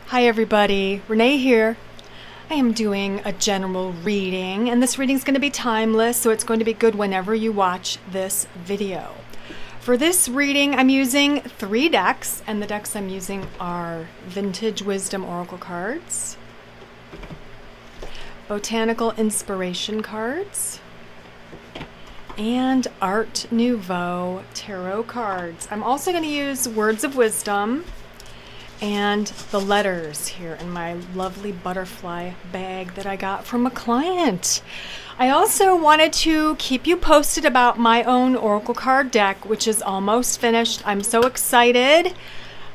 Hi everybody, Renee here. I am doing a general reading, and this reading is going to be timeless, so it's going to be good whenever you watch this video. For this reading, I'm using 3 decks, and the decks I'm using are Vintage Wisdom Oracle cards, Botanical Inspiration cards, and Art Nouveau Tarot cards. I'm also going to use Words of Wisdom and the letters here in my lovely butterfly bag that I got from a client. I also wanted to keep you posted about my own Oracle card deck, which is almost finished. I'm so excited.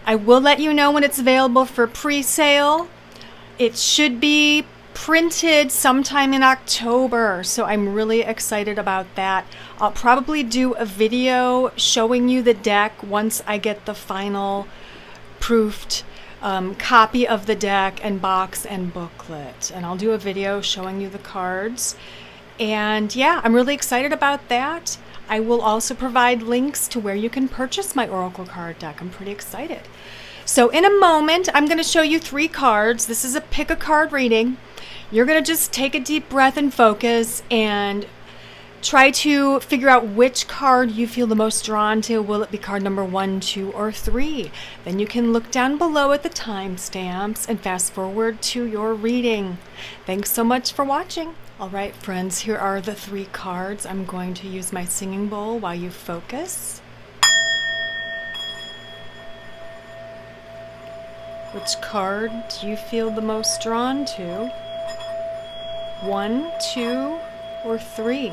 I will let you know when it's available for pre-sale. It should be printed sometime in October, so I'm really excited about that. I'll probably do a video showing you the deck once I get the final proofed copy of the deck and box and booklet, and I'll do a video showing you the cards. And yeah, I'm really excited about that. I will also provide links to where you can purchase my Oracle card deck. I'm pretty excited. So in a moment, I'm going to show you 3 cards. This is a pick a card reading. You're going to just take a deep breath and focus and try to figure out which card you feel the most drawn to. Will it be card number 1, 2, or 3? Then you can look down below at the timestamps and fast forward to your reading. Thanks so much for watching. All right, friends, here are the 3 cards. I'm going to use my singing bowl while you focus. Which card do you feel the most drawn to? 1, 2, or 3?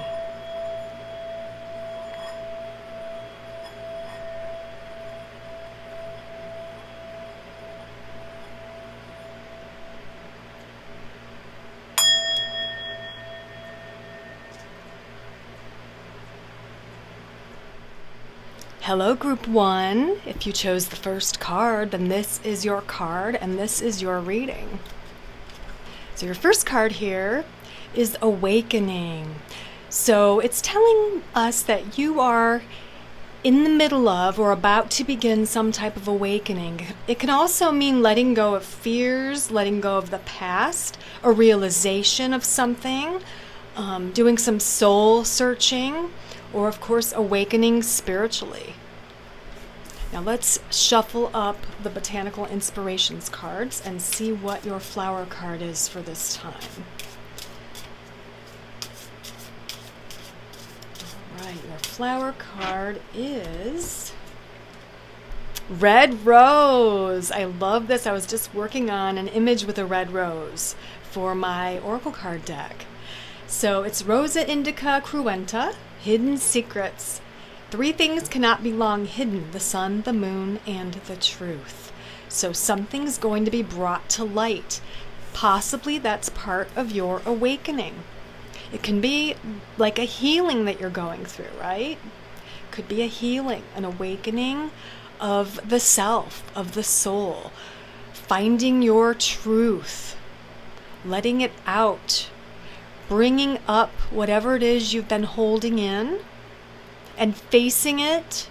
Hello, Group 1. If you chose the first card, then this is your card and this is your reading. So your first card here is Awakening. So it's telling us that you are in the middle of or about to begin some type of awakening. It can also mean letting go of fears, letting go of the past, a realization of something, doing some soul searching, or of course awakening spiritually. Now let's shuffle up the Botanical Inspirations cards and see what your flower card is for this time. All right, your flower card is Red Rose. I love this. I was just working on an image with a red rose for my Oracle card deck. So it's Rosa Indica Cruenta, Hidden Secrets. 3 things cannot be long hidden: the sun, the moon, and the truth. So something's going to be brought to light. Possibly that's part of your awakening. It can be like a healing that you're going through, right? Could be a healing, an awakening of the self, of the soul, finding your truth, letting it out, bringing up whatever it is you've been holding in and facing it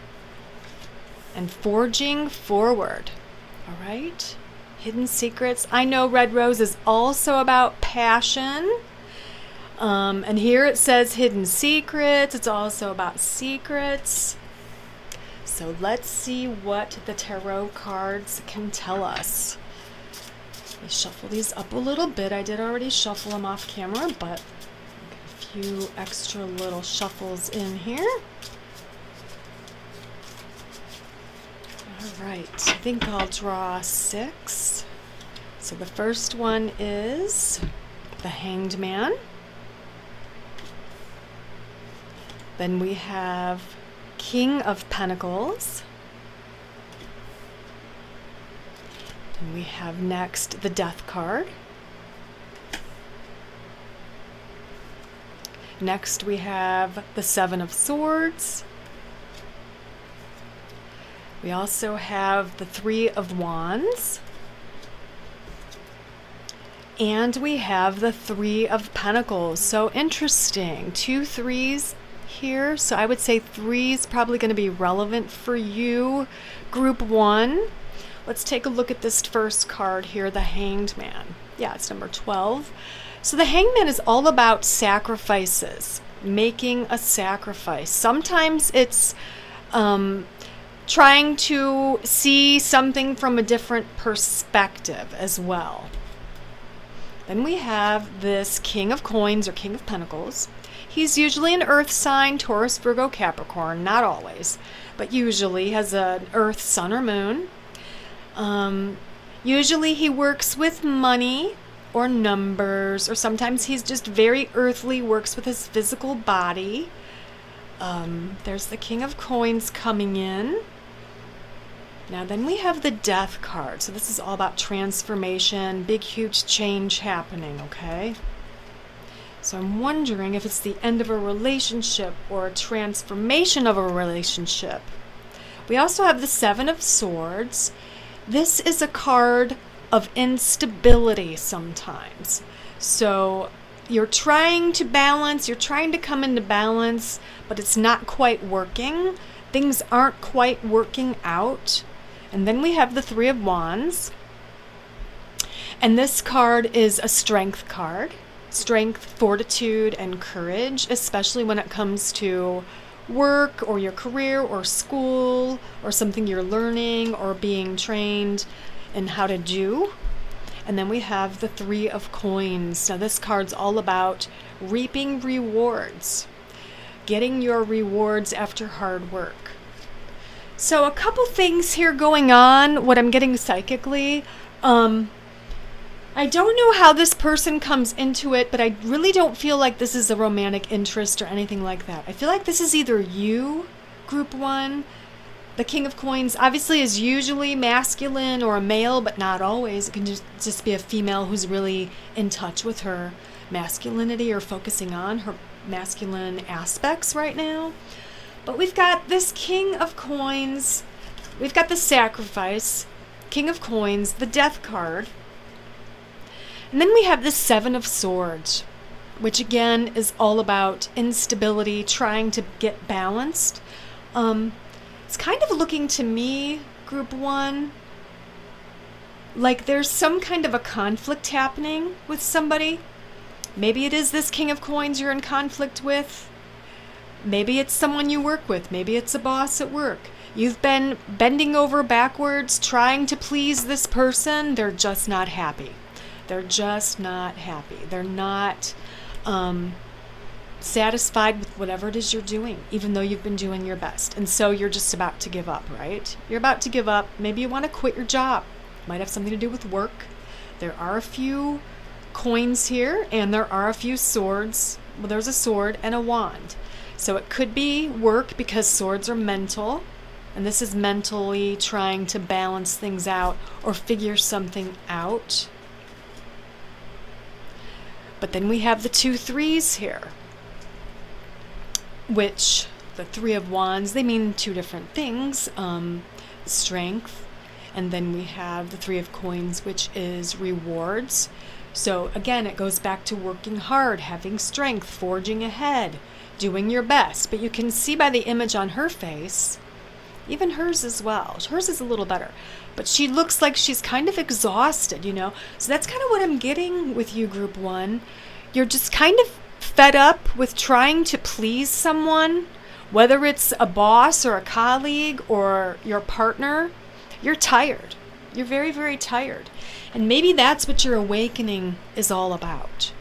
and forging forward. All right? Hidden Secrets. I know Red Rose is also about passion. And here it says Hidden Secrets. It's also about secrets. So let's see what the tarot cards can tell us. Let me shuffle these up a little bit. I did already shuffle them off camera, but a few extra little shuffles in here. All right, I think I'll draw 6. So the first one is the Hanged Man. Then we have King of Pentacles. And we have next the Death card. Next we have the 7 of Swords. We also have the 3 of Wands. And we have the 3 of Pentacles. So interesting. 2 3s here. So I would say 3 is probably going to be relevant for you, Group 1. Let's take a look at this first card here, the Hanged Man. Yeah, it's number 12. So the Hanged Man is all about sacrifices, making a sacrifice. Sometimes it's trying to see something from a different perspective as well. Then we have this King of Coins or King of Pentacles. He's usually an earth sign, Taurus, Virgo, Capricorn, not always, but usually has an earth, sun, or moon. Usually he works with money or numbers, or sometimes he's just very earthly, works with his physical body. There's the King of Coins coming in. Now then we have the Death card. So this is all about transformation, big huge change happening, okay? So I'm wondering if it's the end of a relationship or a transformation of a relationship. We also have the Seven of Swords. This is a card of instability sometimes. So you're trying to balance, you're trying to come into balance, but it's not quite working. Things aren't quite working out. And then we have the Three of Wands. And this card is a strength card. Strength, fortitude, and courage, especially when it comes to work or your career or school or something you're learning or being trained in how to do. And then we have the Three of Coins. Now this card's all about reaping rewards, getting your rewards after hard work. So a couple things here going on, what I'm getting psychically. I don't know how this person comes into it, but I really don't feel like this is a romantic interest or anything like that. I feel like this is either you, Group 1. The King of Coins obviously is usually masculine or a male, but not always. It can just be a female who's really in touch with her masculinity or focusing on her masculine aspects right now. But we've got this King of Coins, we've got the Sacrifice, King of Coins, the Death card, and then we have the Seven of Swords, which again is all about instability, trying to get balanced. It's kind of looking to me, Group 1, like there's some kind of a conflict happening with somebody. Maybe it is this King of Coins you're in conflict with. Maybe it's someone you work with. Maybe it's a boss at work. You've been bending over backwards trying to please this person. They're just not happy. They're just not happy. They're not satisfied with whatever it is you're doing, even though you've been doing your best. And so you're just about to give up, right? You're about to give up. Maybe you want to quit your job. Might have something to do with work. There are a few coins here, and there are a few swords. Well, there's a sword and a wand. So it could be work because swords are mental, and this is mentally trying to balance things out or figure something out. But then we have the two threes here, which the Three of Wands, they mean two different things. Strength, and then we have the Three of Coins, which is rewards. So again, it goes back to working hard, having strength, forging ahead, doing your best. But you can see by the image on her face, even hers as well. Hers is a little better, but she looks like she's kind of exhausted, you know? So that's kind of what I'm getting with you, Group 1. You're just kind of fed up with trying to please someone, whether it's a boss or a colleague or your partner. You're tired. You're very, very tired. And maybe that's what your awakening is all about.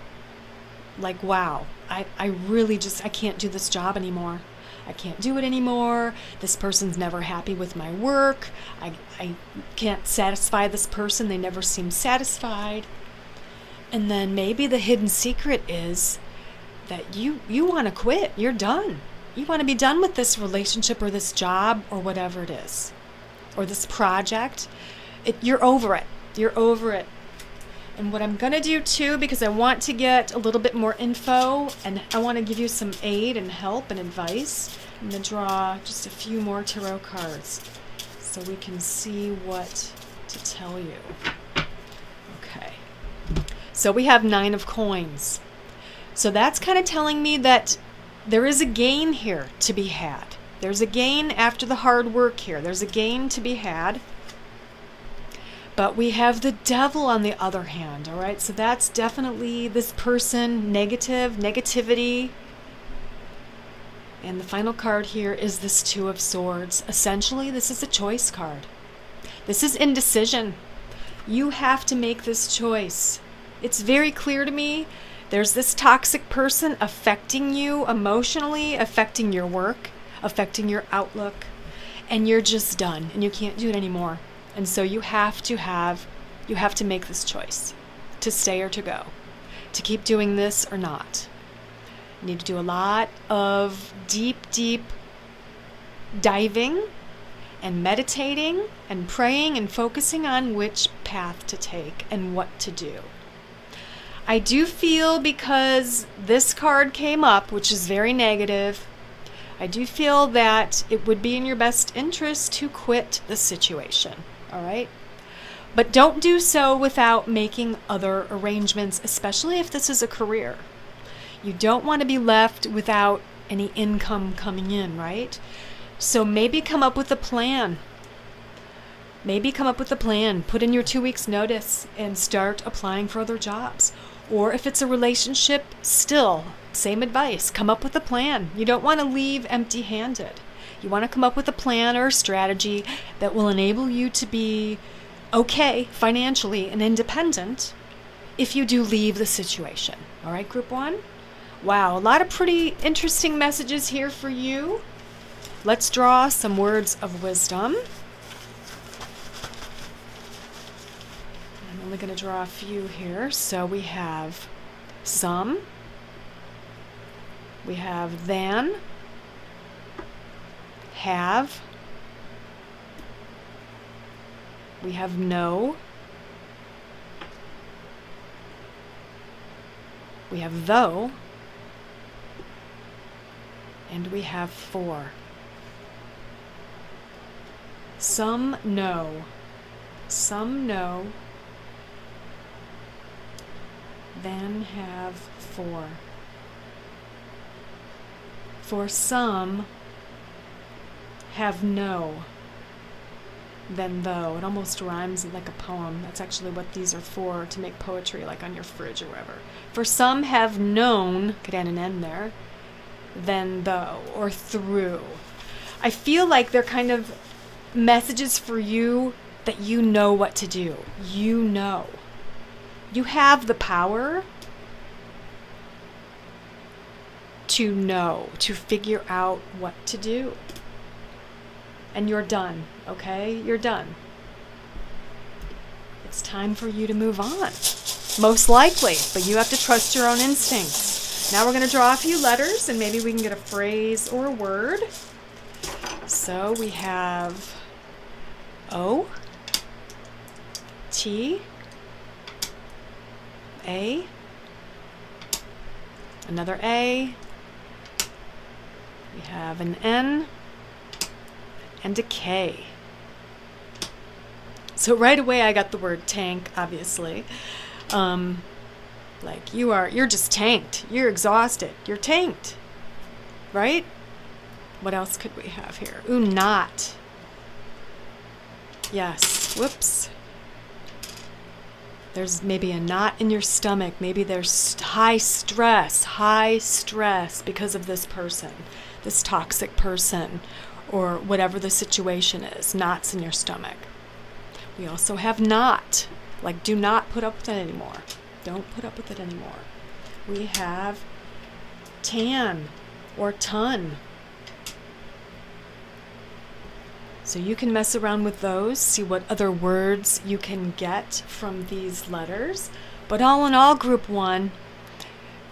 Like, wow, I really just, I can't do this job anymore. I can't do it anymore. This person's never happy with my work. I can't satisfy this person. They never seem satisfied. And then maybe the hidden secret is that you want to quit. You're done. You want to be done with this relationship or this job or whatever it is, or this project. You're over it. You're over it. And what I'm going to do too, because I want to get a little bit more info and I want to give you some aid and help and advice, I'm going to draw just a few more tarot cards so we can see what to tell you. Okay. So we have Nine of Coins. So that's kind of telling me that there is a gain here to be had. There's a gain after the hard work here. There's a gain to be had. But we have the devil on the other hand, all right? So that's definitely this person, negativity. And the final card here is this Two of Swords. Essentially, this is a choice card. This is indecision. You have to make this choice. It's very clear to me. There's this toxic person affecting you emotionally, affecting your work, affecting your outlook, and you're just done and you can't do it anymore. And so you have to make this choice to stay or to go, to keep doing this or not. You need to do a lot of deep diving and meditating and praying and focusing on which path to take and what to do. I do feel, because this card came up, which is very negative, I do feel that it would be in your best interest to quit the situation, all right? But don't do so without making other arrangements, especially if this is a career. You don't want to be left without any income coming in, right? So maybe come up with a plan. Put in your 2 weeks notice and start applying for other jobs. Or if it's a relationship, still, same advice. Come up with a plan. You don't want to leave empty-handed. You want to come up with a plan or a strategy that will enable you to be okay financially and independent if you do leave the situation. All right, Group 1? Wow, a lot of pretty interesting messages here for you. Let's draw some words of wisdom. I'm only going to draw a few here. So we have some, we have than, have, we have no, we have though, and we have for. Some know, then have for. For some, have no, then though. It almost rhymes like a poem. That's actually what these are for, to make poetry, like on your fridge or wherever. For some have known, could add an N there, then though, or through. I feel like they're kind of messages for you that you know what to do. You know. You have the power to know, to figure out what to do. And you're done, okay? You're done. It's time for you to move on. Most likely, but you have to trust your own instincts. Now we're going to draw a few letters and maybe we can get a phrase or a word. So we have O, T, A, another A, we have an N, and a K. So right away I got the word tank, obviously. Like you're just tanked. You're exhausted. You're tanked. Right? What else could we have here? Ooh, knot. Yes. Whoops. There's maybe a knot in your stomach. Maybe there's high stress because of this person, this toxic person, or whatever the situation is. Knots in your stomach. We also have not, like do not put up with it anymore. Don't put up with it anymore. We have tan or ton. So you can mess around with those, see what other words you can get from these letters. But all in all, Group 1,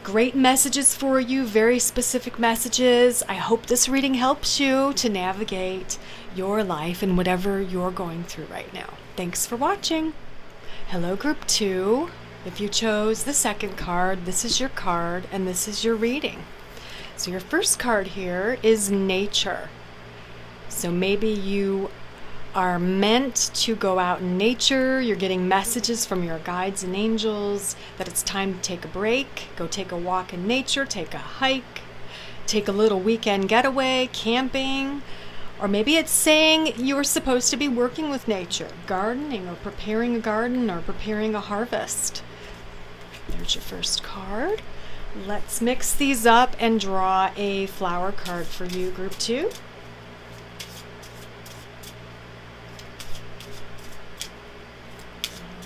great messages for you, very specific messages. I hope this reading helps you to navigate your life and whatever you're going through right now. Thanks for watching. Hello, Group 2. If you chose the second card, this is your card and this is your reading. So your first card here is nature. So maybe you are meant to go out in nature. You're getting messages from your guides and angels that it's time to take a break, go take a walk in nature, take a hike, take a little weekend getaway, camping, Or maybe it's saying you're supposed to be working with nature, gardening, or preparing a garden, or preparing a harvest. There's your first card. Let's mix these up and draw a flower card for you, group 2.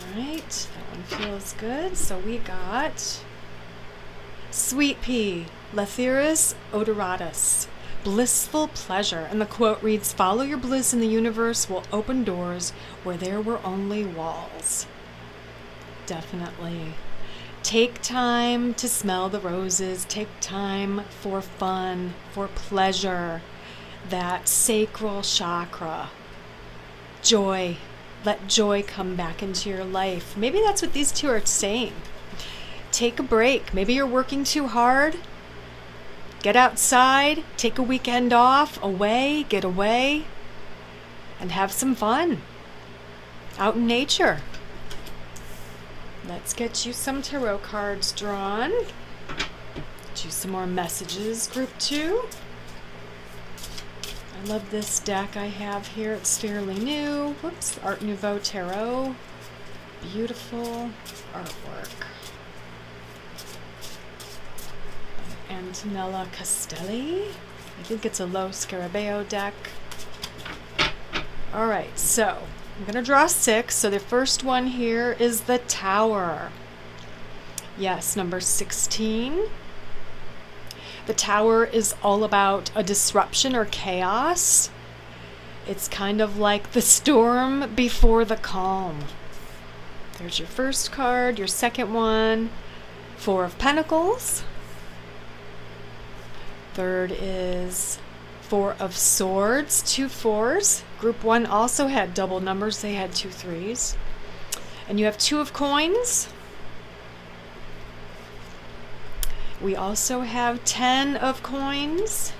All right, that one feels good. So we got Sweet Pea, Lethrus odoratus. Blissful pleasure. And the quote reads, "Follow your bliss in the universe will open doors where there were only walls." Definitely. Take time to smell the roses. Take time for fun, for pleasure. That sacral chakra. Joy. Let joy come back into your life. Maybe that's what these two are saying. Take a break. Maybe you're working too hard. Get outside, take a weekend off, get away, and have some fun out in nature. Let's get you some tarot cards drawn. Get you some more messages, group 2. I love this deck I have here. It's fairly new. Whoops, Art Nouveau Tarot. Beautiful artwork. Antonella Castelli. I think it's a Lo Scarabeo deck. All right, so I'm going to draw 6. So the first one here is the Tower. Yes, number 16. The Tower is all about a disruption or chaos. It's kind of like the storm before the calm. There's your first card. Your second one, 4 of Pentacles. Third is 4 of Swords, 2 4s. Group 1 also had double numbers. They had 2 3s. And you have 2 of Coins. We also have 10 of Coins.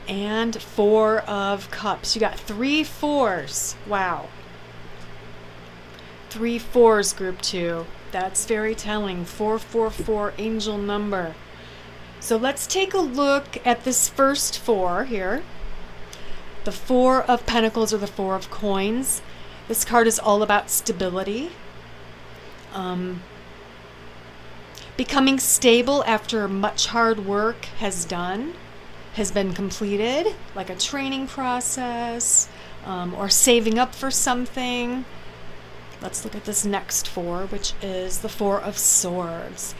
And 4 of Cups. You got 3 4s. Wow. 3 4s, group 2. That's very telling. 444, angel number. So let's take a look at this first 4 here. The 4 of Pentacles or the 4 of Coins. This card is all about stability. Becoming stable after much hard work has been completed, like a training process, or saving up for something. Let's look at this next 4, which is the 4 of Swords.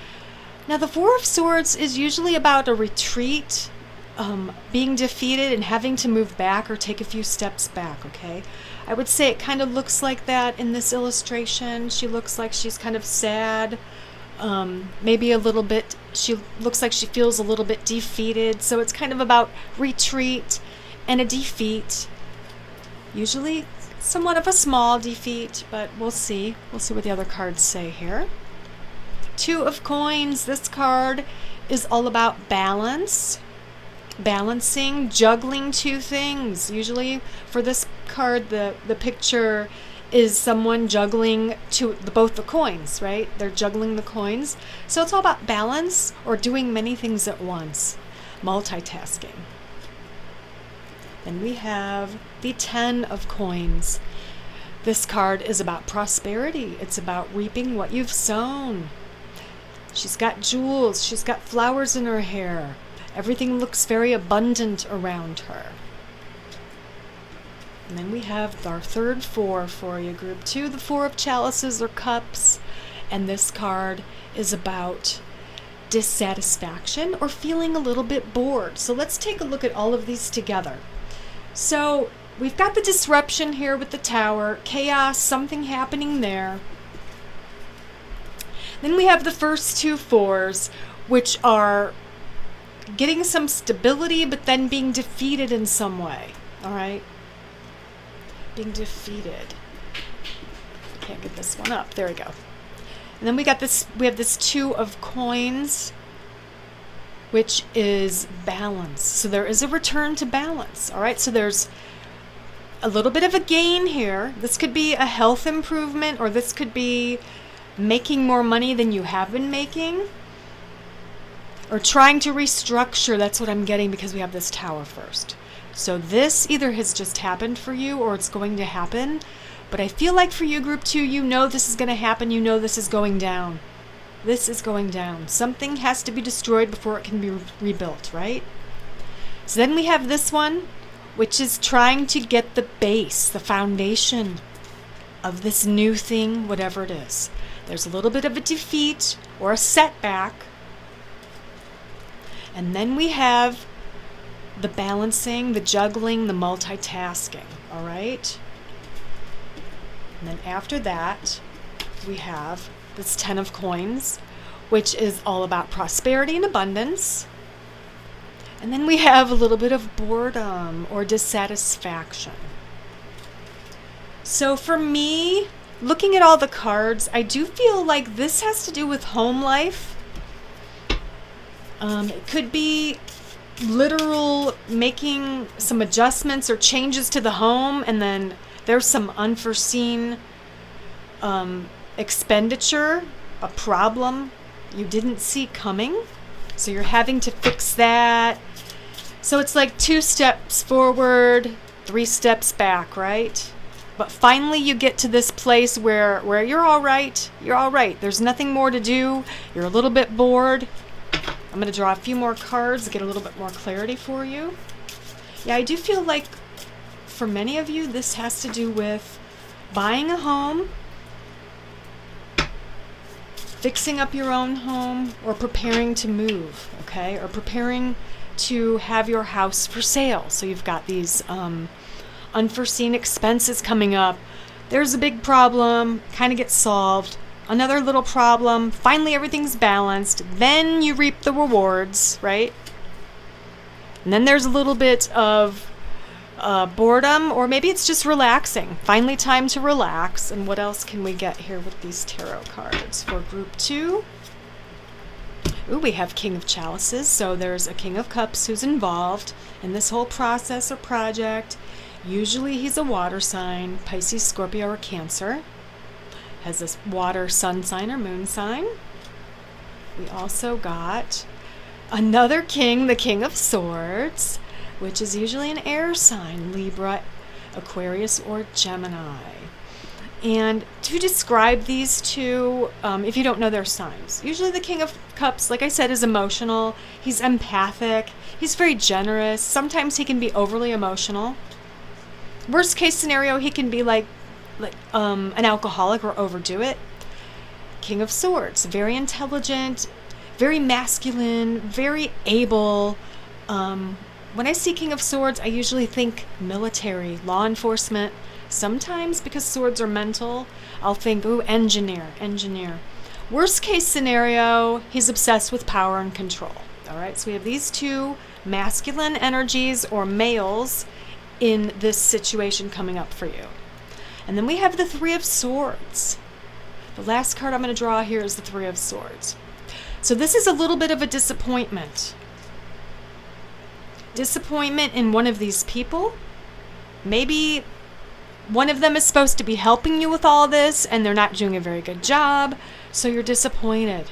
Now, the 4 of Swords is usually about a retreat, being defeated and having to move back or take a few steps back, okay? I would say it kind of looks like that in this illustration. She looks like she's kind of sad, maybe a little bit, she looks like she feels a little bit defeated. So it's kind of about retreat and a defeat. Usually somewhat of a small defeat, but we'll see. We'll see what the other cards say here. 2 of Coins. This card is all about balance, balancing, juggling 2 things. Usually for this card, the picture is someone juggling both the coins, right? They're juggling the coins. So it's all about balance or doing many things at once, multitasking. Then we have the 10 of Coins. This card is about prosperity. It's about reaping what you've sown. She's got jewels. She's got flowers in her hair. Everything looks very abundant around her. And then we have our third 4 for you, group 2, the 4 of Chalices or Cups. And this card is about dissatisfaction or feeling a little bit bored. So let's take a look at all of these together. So we've got the disruption here with the Tower, chaos, something happening there. Then we have the first 2 4s, which are getting some stability, but then being defeated in some way. All right? Being defeated. Can't get this one up. There we go. And then we have this 2 of Coins, which is balance. So there is a return to balance. All right? So there's a little bit of a gain here. This could be a health improvement, or this could be making more money than you have been making, or trying to restructure. That's what I'm getting because we have this Tower first. So this either has just happened for you or it's going to happen. But I feel like for you, group 2, you know this is going to happen. You know this is going down. This is going down. Something has to be destroyed before it can be rebuilt, right? So then we have this one, which is trying to get the base, the foundation of this new thing, whatever it is. There's a little bit of a defeat or a setback. And then we have the balancing, the juggling, the multitasking, all right? And then after that, we have this 10 of coins, which is all about prosperity and abundance. And then we have a little bit of boredom or dissatisfaction. So for me, looking at all the cards, I do feel like this has to do with home life. It could be literal making some adjustments or changes to the home, and then there's some unforeseen expenditure, a problem you didn't see coming. So you're having to fix that. So it's like 2 steps forward, 3 steps back, right? But finally you get to this place where you're all right. You're all right. There's nothing more to do. You're a little bit bored. I'm going to draw a few more cards to get a little bit more clarity for you. Yeah, I do feel like for many of you this has to do with buying a home, fixing up your own home, or preparing to move, okay? Or preparing to have your house for sale. So you've got these unforeseen expenses coming up. There's a big problem, kind of gets solved. Another little problem, finally everything's balanced. Then you reap the rewards, right? And then there's a little bit of boredom, or maybe it's just relaxing. Finally time to relax. And what else can we get here with these tarot cards for group 2? Ooh, we have King of Chalices. So there's a King of Cups who's involved in this whole process or project. Usually he's a water sign, Pisces, Scorpio, or Cancer. Has this water sun sign or moon sign. We also got another king, the King of Swords, which is usually an air sign, Libra, Aquarius, or Gemini. And to describe these two, if you don't know their signs, usually the King of Cups, like I said, is emotional. He's empathic. He's very generous. Sometimes he can be overly emotional. Worst case scenario, he can be like an alcoholic or overdo it. King of Swords, very intelligent, very masculine, very able. When I see King of Swords, I usually think military, law enforcement. Sometimes, because swords are mental, I'll think, ooh, engineer. Worst case scenario, he's obsessed with power and control. All right, so we have these two masculine energies or males in this situation coming up for you. And then we have the Three of Swords. The last card I'm going to draw here is the Three of Swords. So this is a little bit of a disappointment. Disappointment in one of these people. Maybe one of them is supposed to be helping you with all this and they're not doing a very good job, so you're disappointed.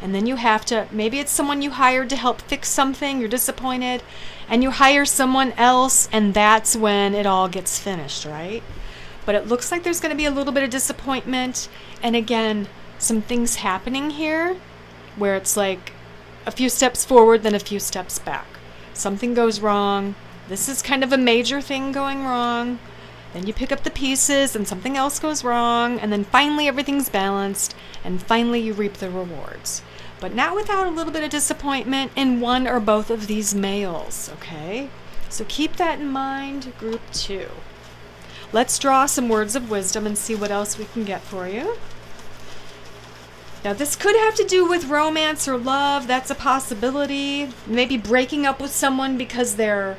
And then you have to, maybe it's someone you hired to help fix something, you're disappointed, and you hire someone else, and that's when it all gets finished, right? But it looks like there's going to be a little bit of disappointment, and again, some things happening here where it's like a few steps forward, then a few steps back. Something goes wrong. This is kind of a major thing going wrong. Then you pick up the pieces and something else goes wrong, and then finally everything's balanced, and finally you reap the rewards. But not without a little bit of disappointment in one or both of these males, okay? So keep that in mind, group 2. Let's draw some words of wisdom and see what else we can get for you. Now this could have to do with romance or love. That's a possibility. Maybe breaking up with someone because they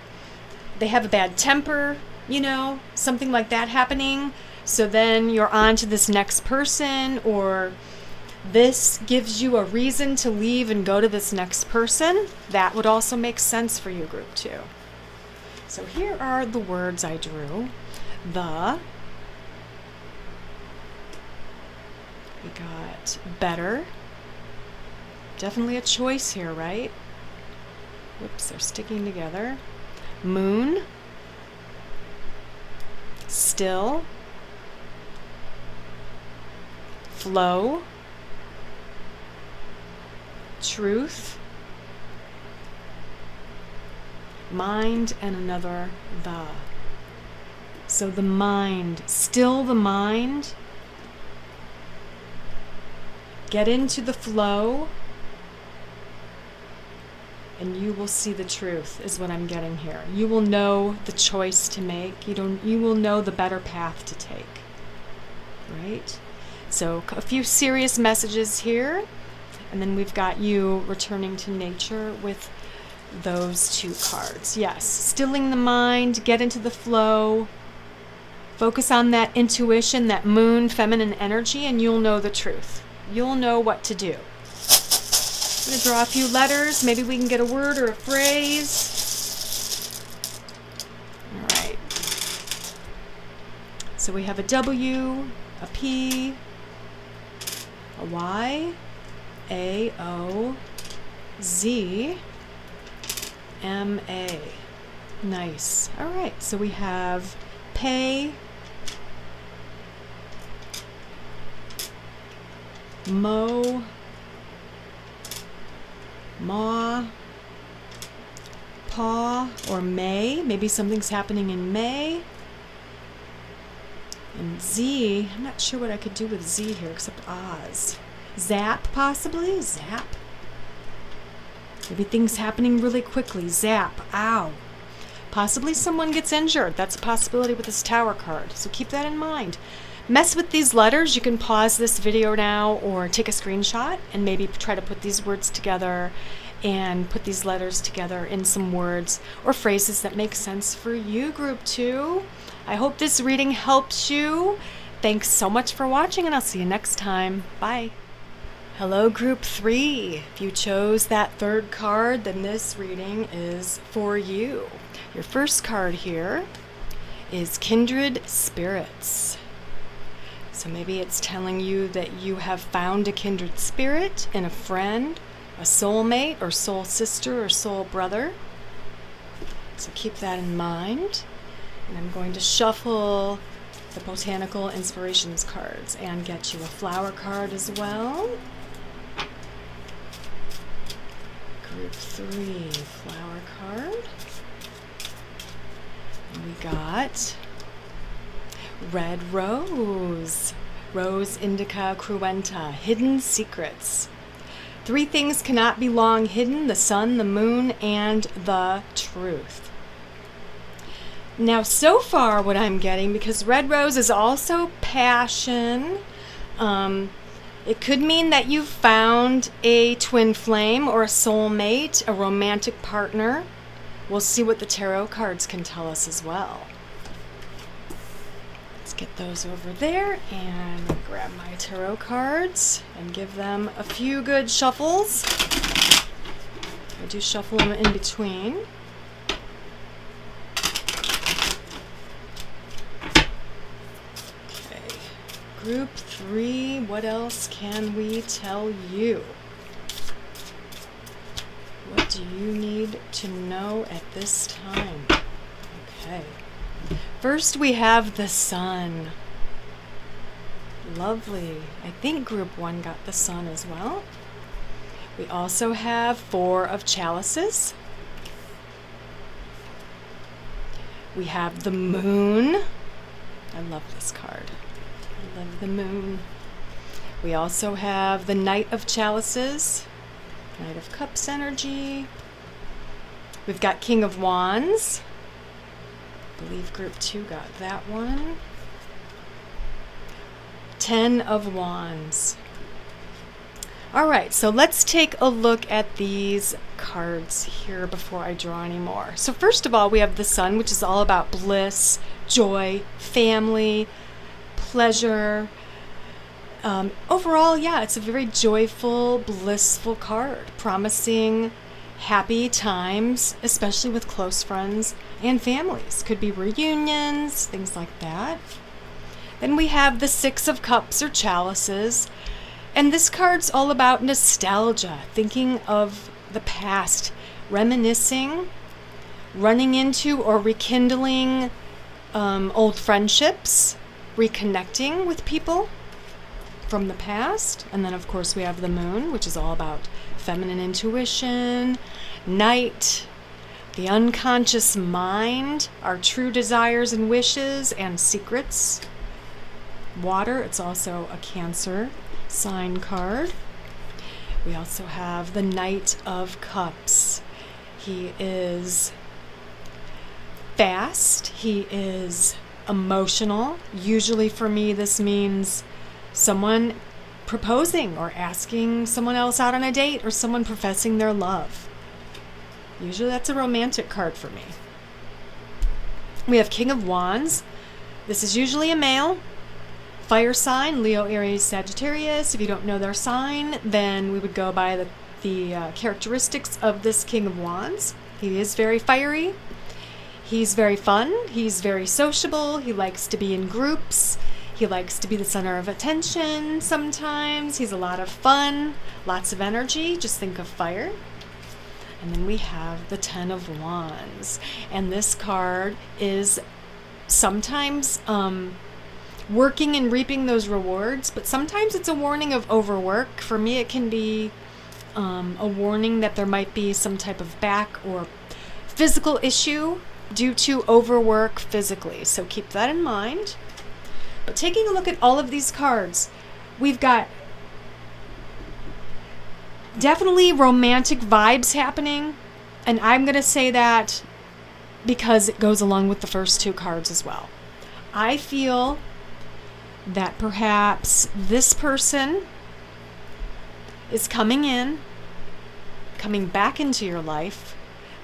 have a bad temper, you know, something like that happening. So then you're on to this next person, or this gives you a reason to leave and go to this next person. That would also make sense for you, group 2. So here are the words I drew. We got better. Definitely a choice here, right? Whoops, they're sticking together. moon, still, flow, truth, mind, and another the. So the mind, still the mind, get into the flow, and you will see the truth, is what I'm getting here. You will know the choice to make. You will know the better path to take, right? So a few serious messages here, and then we've got you returning to nature with those two cards. Yes, stilling the mind, get into the flow, focus on that intuition, that moon, feminine energy, and you'll know the truth. You'll know what to do. I'm going to draw a few letters. Maybe we can get a word or a phrase. All right. So we have a W, a P, a Y, A, O, Z, M, A. Nice. All right. So we have pay, mo, ma, paw, or May. Maybe something's happening in May. And Z, I'm not sure what I could do with Z here except Oz. Zap, possibly? Zap. Maybe things happening really quickly. Zap. Ow. Possibly someone gets injured. That's a possibility with this Tower card. So keep that in mind. Mess with these letters. You can pause this video now or take a screenshot and maybe try to put these words together and put these letters together in some words or phrases that make sense for you, Group 2. I hope this reading helps you. Thanks so much for watching, and I'll see you next time. Bye. Hello, Group 3. If you chose that third card, then this reading is for you. Your first card here is Kindred Spirits. So maybe it's telling you that you have found a kindred spirit in a friend, a soulmate, or soul sister, or soul brother. So keep that in mind. And I'm going to shuffle the Botanical Inspirations cards and get you a flower card as well. Group 3 flower card. And we got Red Rose, Rose Indica Cruenta, Hidden Secrets. 3 things cannot be long hidden: the sun, the moon, and the truth. Now, so far what I'm getting, because Red Rose is also passion, it could mean that you've found a twin flame or a soulmate, a romantic partner. We'll see what the tarot cards can tell us as well. Let's get those over there and grab my tarot cards and give them a few good shuffles. I do shuffle them in between. Okay, Group 3, what else can we tell you? What do you need to know at this time? Okay. First, we have the sun. Lovely. I think Group 1 got the sun as well. We also have 4 of chalices. We have the moon. I love this card. I love the moon. We also have the Knight of Chalices, Knight of Cups energy. We've got King of Wands. I believe Group 2 got that one. 10 of Wands. All right, so let's take a look at these cards here before I draw any more. So first of all, we have the sun, which is all about bliss, joy, family, pleasure. Overall, yeah, it's a very joyful, blissful card, promising happy times, especially with close friends and families. Could be reunions, things like that. Then we have the 6 of Cups or chalices, and this card's all about nostalgia, thinking of the past, reminiscing, running into or rekindling old friendships, reconnecting with people from the past. And then, of course, we have the moon, which is all about feminine intuition, night, the unconscious mind, our true desires and wishes and secrets. Water, it's also a Cancer sign card. We also have the Knight of Cups. He is fast. He is emotional. Usually for me, this means someone proposing or asking someone else out on a date, or someone professing their love. Usually that's a romantic card for me. We have King of Wands. This is usually a male. Fire sign, Leo, Aries, Sagittarius. If you don't know their sign, then we would go by the characteristics of this King of Wands. He is very fiery. He's very fun. He's very sociable. He likes to be in groups. He likes to be the center of attention sometimes. He's a lot of fun, lots of energy. Just think of fire. And then we have the Ten of Wands. And this card is sometimes working and reaping those rewards, but sometimes it's a warning of overwork. For me, it can be a warning that there might be some type of back or physical issue due to overwork physically. So keep that in mind. But taking a look at all of these cards, we've got definitely romantic vibes happening. And I'm going to say that because it goes along with the first two cards as well. I feel that perhaps this person is coming back into your life,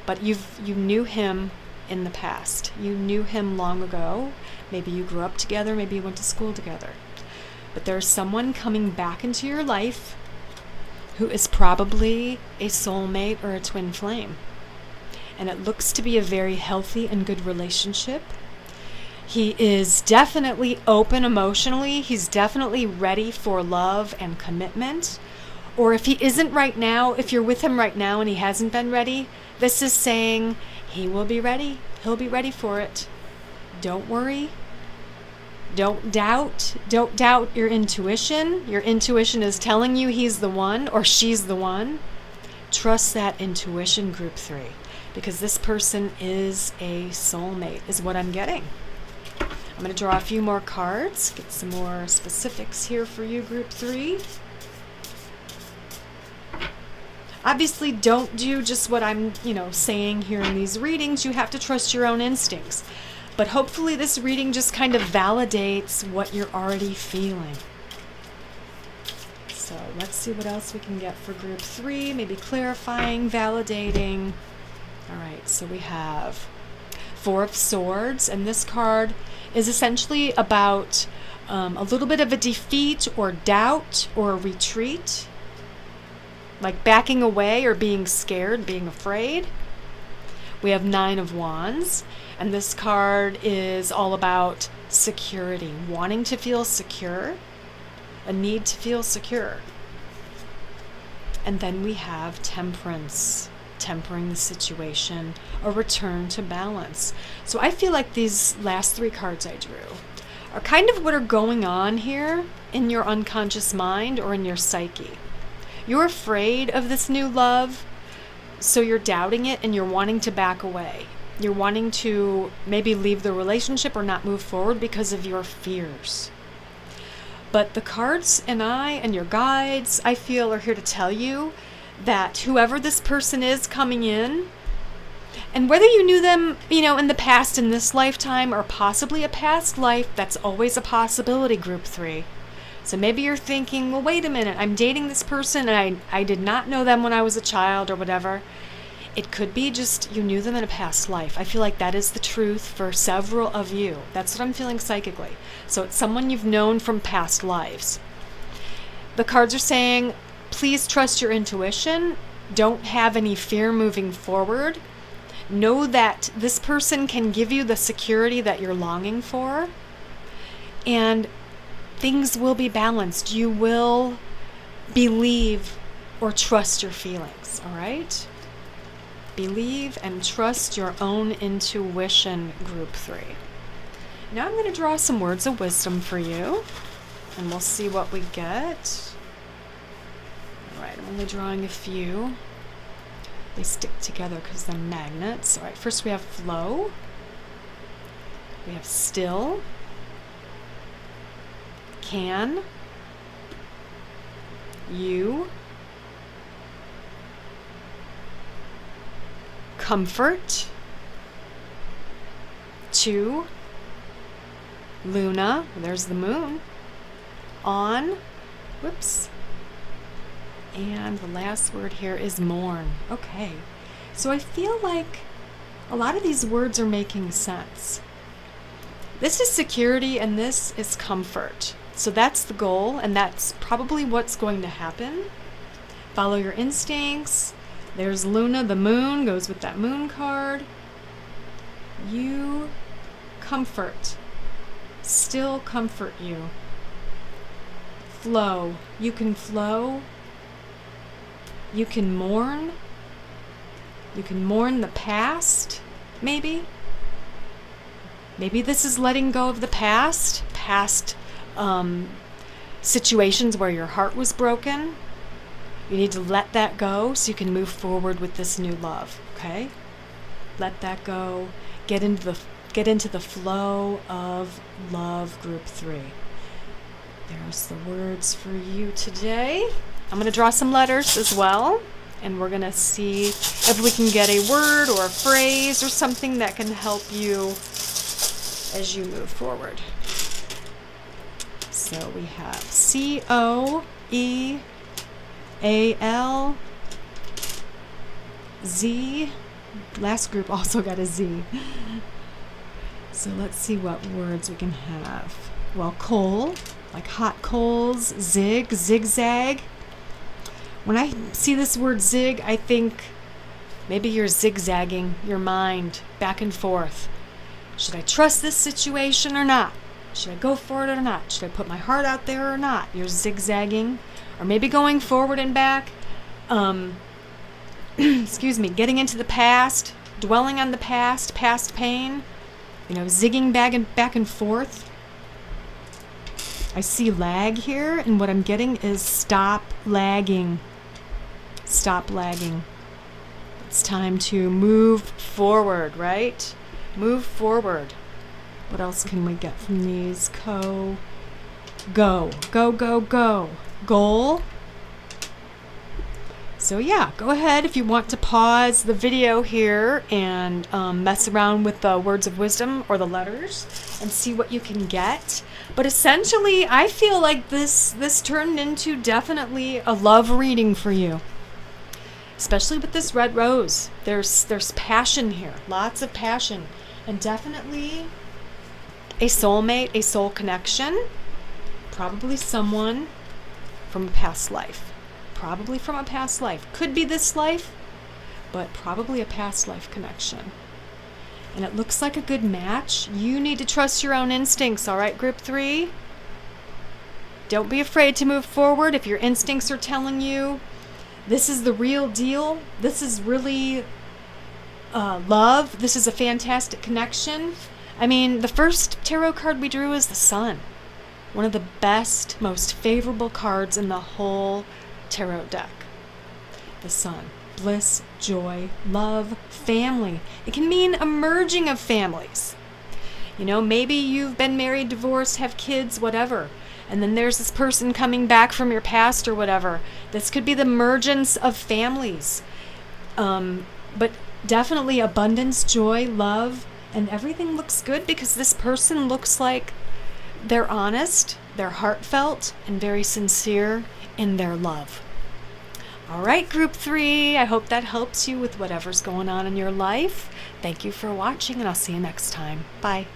but you knew him in the past. You knew him long ago. Maybe you grew up together, maybe you went to school together. But there's someone coming back into your life who is probably a soulmate or a twin flame. And it looks to be a very healthy and good relationship. He is definitely open emotionally. He's definitely ready for love and commitment. Or if he isn't right now, if you're with him right now and he hasn't been ready, this is saying he will be ready. He'll be ready for it. Don't worry. Don't doubt. Don't doubt your intuition. Your intuition is telling you he's the one or she's the one. Trust that intuition, Group 3, because this person is a soulmate, is what I'm getting. I'm going to draw a few more cards, get some more specifics here for you, Group 3. Obviously, don't do just what I'm, saying here in these readings. You have to trust your own instincts. But hopefully this reading just kind of validates what you're already feeling. So let's see what else we can get for Group 3. Maybe clarifying, validating. All right, so we have Four of Swords, and this card is essentially about a little bit of a defeat or doubt or a retreat, like backing away or being scared, being afraid. We have Nine of Wands, and this card is all about security, wanting to feel secure, a need to feel secure. And then we have Temperance, tempering the situation, a return to balance. So I feel like these last three cards I drew are kind of what are going on here in your unconscious mind or in your psyche. You're afraid of this new love, so you're doubting it and you're wanting to back away. You're wanting to maybe leave the relationship or not move forward because of your fears. But the cards and I and your guides, I feel, are here to tell you that whoever this person is coming in, and whether you knew them, in the past, in this lifetime, or possibly a past life, that's always a possibility, Group 3. So maybe you're thinking, well, wait a minute, I'm dating this person and I did not know them when I was a child or whatever. It could be just you knew them in a past life. I feel like that is the truth for several of you. That's what I'm feeling psychically. So it's someone you've known from past lives. The cards are saying, please trust your intuition. Don't have any fear moving forward. Know that this person can give you the security that you're longing for. And things will be balanced. You will believe or trust your feelings, all right? Believe and trust your own intuition, group 3. Now I'm going to draw some words of wisdom for you, and we'll see what we get. All right, I'm only drawing a few. They stick together because they're magnets. All right, first we have flow. We have still. Can. You. Comfort. 2. Luna. There's the moon. On. Whoops. And the last word here is mourn. Okay. So I feel like a lot of these words are making sense. This is security and this is comfort. So that's the goal, and that's probably what's going to happen. Follow your instincts. There's Luna, the moon, goes with that moon card. You comfort. Still comfort you. Flow. You can flow. You can mourn. You can mourn the past, maybe. Maybe this is letting go of the past situations where your heart was broken. You need to let that go so you can move forward with this new love, okay? Let that go. Get into the flow of love, group 3. There's the words for you today. I'm going to draw some letters as well, and we're going to see if we can get a word or a phrase or something that can help you as you move forward. So we have C-O-E-A-L-Z. Last group also got a Z. So let's see what words we can have. Well, coal, like hot coals, zig, zigzag. When I see this word zig, I think maybe you're zigzagging your mind back and forth. Should I trust this situation or not? Should I go for it or not? Should I put my heart out there or not? You're zigzagging, or maybe going forward and back. Excuse me, getting into the past, dwelling on the past pain, zigging back and forth. I see lag here, and what I'm getting is stop lagging. Stop lagging. It's time to move forward, right? Move forward. What else can we get from these? Go. Go, go, go. Goal. So yeah, go ahead if you want to pause the video here and mess around with the words of wisdom or the letters and see what you can get. But essentially, I feel like this turned into definitely a love reading for you. Especially with this red rose. There's passion here, lots of passion, and definitely a soulmate, a soul connection, probably someone from a past life. Probably from a past life. Could be this life, but probably a past life connection. And it looks like a good match. You need to trust your own instincts, all right, group 3? Don't be afraid to move forward if your instincts are telling you this is the real deal. This is really love. This is a fantastic connection. I mean, the first tarot card we drew is the Sun. One of the best, most favorable cards in the whole tarot deck. The Sun. Bliss, joy, love, family. It can mean a merging of families. Maybe you've been married, divorced, have kids, whatever. And then there's this person coming back from your past or whatever. This could be the mergence of families. But definitely abundance, joy, love, and everything looks good because this person looks like they're honest, they're heartfelt, and very sincere in their love. All right, group 3, I hope that helps you with whatever's going on in your life. Thank you for watching, and I'll see you next time. Bye.